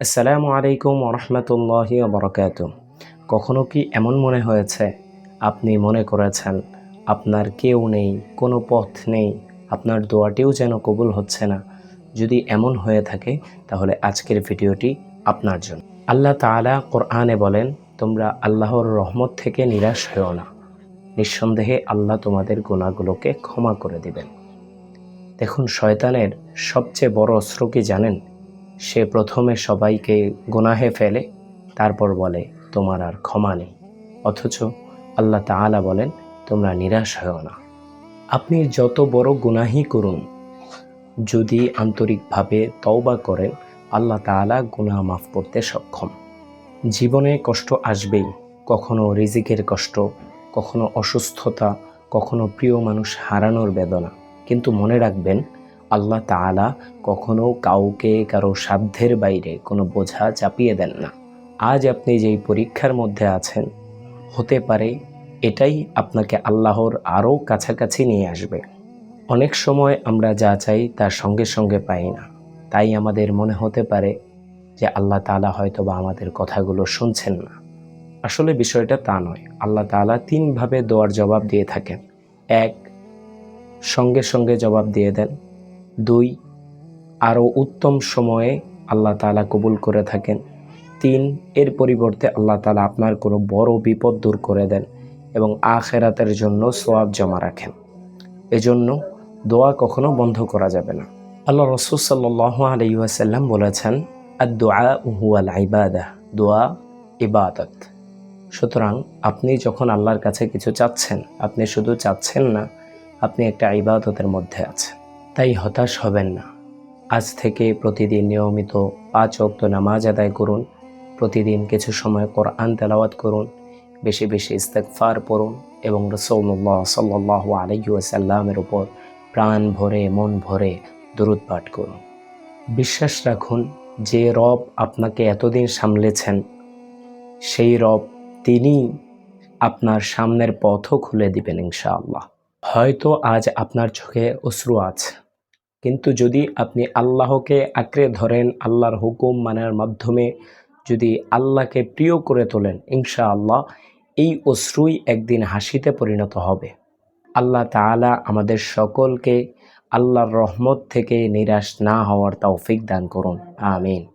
আসসালামু আলাইকুম ওরহমতুল্লাহি ওবরাকাতু। কখনো কি এমন মনে হয়েছে আপনি মনে করেছেন আপনার কেউ নেই, কোনো পথ নেই, আপনার দোয়াটিও যেন কবুল হচ্ছে না? যদি এমন হয়ে থাকে তাহলে আজকের ভিডিওটি আপনার জন্য। আল্লাহ তাআলা কোরআনে বলেন, তোমরা আল্লাহর রহমত থেকে নিরাশ হও না, নিঃসন্দেহে আল্লাহ তোমাদের গুনাহগুলোকে ক্ষমা করে দিবেন। দেখুন, শয়তানের সবচেয়ে বড় অস্ত্র কি জানেন? সে প্রথমে সবাইকে গুনাহে ফেলে, তারপর বলে তোমার আর ক্ষমা নেই। অথচ আল্লাহ তাআলা বলেন, তোমরা নিরাশ হও না। আপনি যত বড় গুনাহই করুন, যদি আন্তরিকভাবে তওবা করেন, আল্লাহ তাআলা গুনাহ মাফ করতে সক্ষম। জীবনে কষ্ট আসবেই, কখনো রিজিকের কষ্ট, কখনো অসুস্থতা, কখনো প্রিয় মানুষ হারানোর বেদনা। কিন্তু মনে রাখবেন, আল্লাহ তাআলা কখনো কাউকে কারো সাধ্যের বাইরে কোনো বোঝা চাপিয়ে দেন না। আজ আপনি যেই পরীক্ষার মধ্যে আছেন, হতে পারে এটাই আপনাকে আল্লাহর আরও কাছাকাছি নিয়ে আসবে। অনেক সময় আমরা যা চাই তার সঙ্গে সঙ্গে পাই না, তাই আমাদের মনে হতে পারে যে আল্লাহ তাআলা হয়তোবা আমাদের কথাগুলো শুনছেন না। আসলে বিষয়টা তা নয়। আল্লাহ তাআলা তিনভাবে দোয়ার জবাব দিয়ে থাকেন। এক, সঙ্গে সঙ্গে জবাব দিয়ে দেন। দুই, আরও উত্তম সময়ে আল্লাহ তাআলা কবুল করে থাকেন। তিন, এর পরিবর্তে আল্লাহ তাআলা আপনার কোনো বড় বিপদ দূর করে দেন এবং আখিরাতের জন্য সওয়াব জমা রাখেন। এজন্য দোয়া কখনো বন্ধ করা যাবে না। আল্লাহ রাসূল সাল্লাল্লাহু আলাইহি ওয়াসাল্লাম বলেছেন, আদ-দুআউ হুয়াল ইবাদাহ, দোয়া ইবাদত। সুতরাং আপনি যখন আল্লাহর কাছে কিছু চাচ্ছেন, আপনি শুধু চাচ্ছেন না, আপনি একটা ইবাদতের মধ্যে আছেন। তাই হতাশ হবেন না। আজ থেকে প্রতিদিন নিয়মিত ৫ ওয়াক্ত নামাজ আদায় করুন, প্রতিদিন কিছু সময় কোরআন তেলাওয়াত করুন, বেশি বেশি ইস্তেগফার পড়ুন এবং রাসূলুল্লাহ সাল্লাল্লাহু আলাইহি ওয়াসাল্লামের উপর প্রাণ ভরে মন ভরে দরুদ পাঠ করুন। বিশ্বাস রাখুন, যে রব আপনাকে এতদিন সামলেছেন, সেই রব তিনি আপনার সামনের পথও খুলে দিবেন ইনশাআল্লাহ। হয়তো আজ আপনার চোখে অশ্রু আছে, কিন্তু যদি আপনি আল্লাহকে আঁকড়ে ধরেন, আল্লাহর হুকুম মানার মাধ্যমে যদি আল্লাহকে প্রিয় করে তোলেন, ইনশাআল্লাহ এই অশ্রুই একদিন হাসিতে পরিণত হবে। আল্লাহ তাআলা আমাদের সকলকে আল্লাহর রহমত থেকে নিরাশ না হওয়ার তৌফিক দান করুন। আমিন।